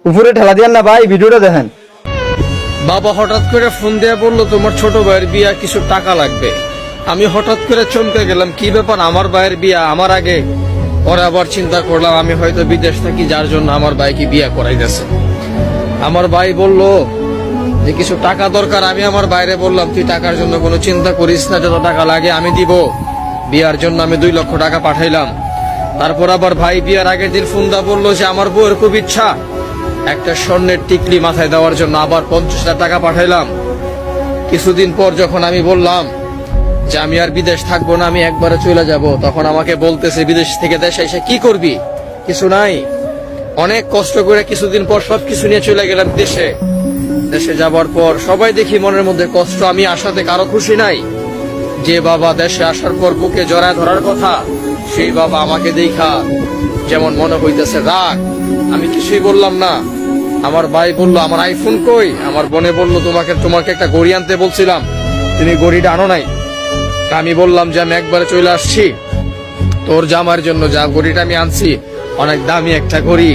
উপরে ঠেলা দিয়েন না ভাই, ভিডিওটা দেখেন। বাবা হঠাৎ করে ফোন দিয়ে বললো তোমার ছোট ভাইয়ের বিয়া, কিছু টাকা লাগবে। আমি হঠাৎ করে চমকে গেলাম, কি ব্যাপার, আমার ভাইয়ের বিয়া আমার আগে। পরে আবার চিন্তা করলাম আমি হয়তো বিদেশ থাকি, যার জন্য আমার ভাইকে বিয়া করাইতেছে। আমার ভাই বলল যে কিছু টাকা দরকার। আমি আমার বাইরে বললাম তুই টাকার জন্য কোনো চিন্তা করিস না, যত টাকা লাগে আমি দিব। বিয়ার জন্য আমি 2 লক্ষ টাকা পাঠাইলাম। তারপর আবার ভাই বিয়ার আগের দিন ফোন দা বললো যে আমার বউয়ের খুব ইচ্ছা একটা স্বর্ণের টিকলি মাথায় দেওয়ার জন্য, আবার 50,000 টাকা পাঠাইলাম। কিছুদিন পর যখন আমি বললাম যে আমি আর বিদেশ থাকবো না, আমি একবারে চলে যাব, তখন আমাকে বলতেছে বিদেশ থেকে দেশে এসে কি করবি, কিছু নাই। অনেক কষ্ট করে কিছুদিন পর সবকিছু নিয়ে চলে গেলাম দেশে। দেশে যাবার পর সবাই দেখি মনের মধ্যে কষ্ট, আমি আসাতে কারো খুশি নাই। যে বাবা দেশে আসার পর বুকে জড়ায় ধরার কথা, সেই বাবা আমাকে দেখা যেমন মনে হইতেছে রাগ। আমি কিছুই বললাম না। আমার ভাই বলল আমার আইফোন কই, আমার বোনে বলল তোমাকে একটা ঘড়ি আনতে বলছিলাম, তুমি ঘড়িটা আনো নাই। আমি বললাম যে আমি একবারে চলে আসছি তোর জামার জন্য, যা ঘড়িটা আমি আনছি অনেক দামি একটা ঘড়ি।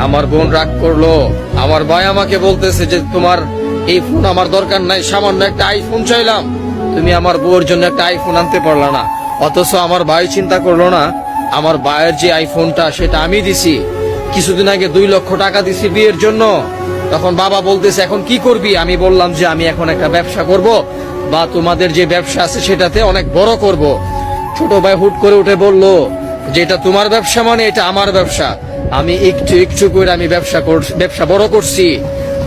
আমার বোন রাগ করলো। আমার ভাই আমাকে বলতেছে যে তোমার এই ফোন আমার দরকার নাই, সামান্য একটা আইফোন চাইলাম, তুমি আমার বউর জন্য একটা আইফোন আনতে পারলা না। অথচ আমার ভাই চিন্তা করলো না, আমার ভাইয়ের যে আইফোনটা সেটা আমি দিছি। কিছুদিন আগে 2 লক্ষ টাকা দিছি বিয়ের জন্য। তখন বাবা বলতেছে এখন কি করবি। আমি বললাম যে আমি এখন একটা ব্যবসা করব, বা তোমাদের যে ব্যবসা আছে সেটাতে অনেক বড় করব। ছোট ভাই হুট করে উঠে বলল যে এটা তোমার ব্যবসা মানে এটা আমার ব্যবসা। আমি একটু একটু করে আমি ব্যবসা বড় করছি।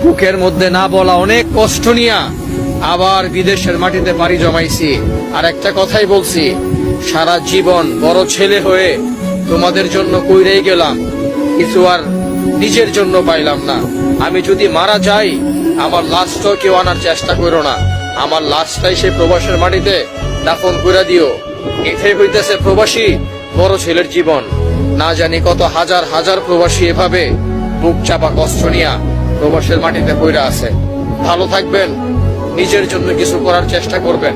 বুকের মধ্যে না বলা অনেক কষ্ট নিয়া আবার বিদেশের মাটিতে পাড়ি জমাইছি। আর একটা কথাই বলছি, সারা জীবন বড় ছেলে হয়ে তোমাদের জন্য কইরেই গেলাম, কিছু আর নিজের জন্য পাইলাম না। আমি যদি মারা যাই আমার লাশটাও কেউ আনার চেষ্টা করো না, আমার লাশটাই সে প্রবাসের মাটিতে দাফন করে দিও। এটাই হইতেছে প্রবাসী বড় ছেলের জীবন। না জানি কত হাজার হাজার প্রবাসী এভাবে বুক চাপা কষ্ট নিয়া প্রবাসের মাটিতে পইরা আছে। ভালো থাকবেন, নিজের জন্য কিছু করার চেষ্টা করবেন।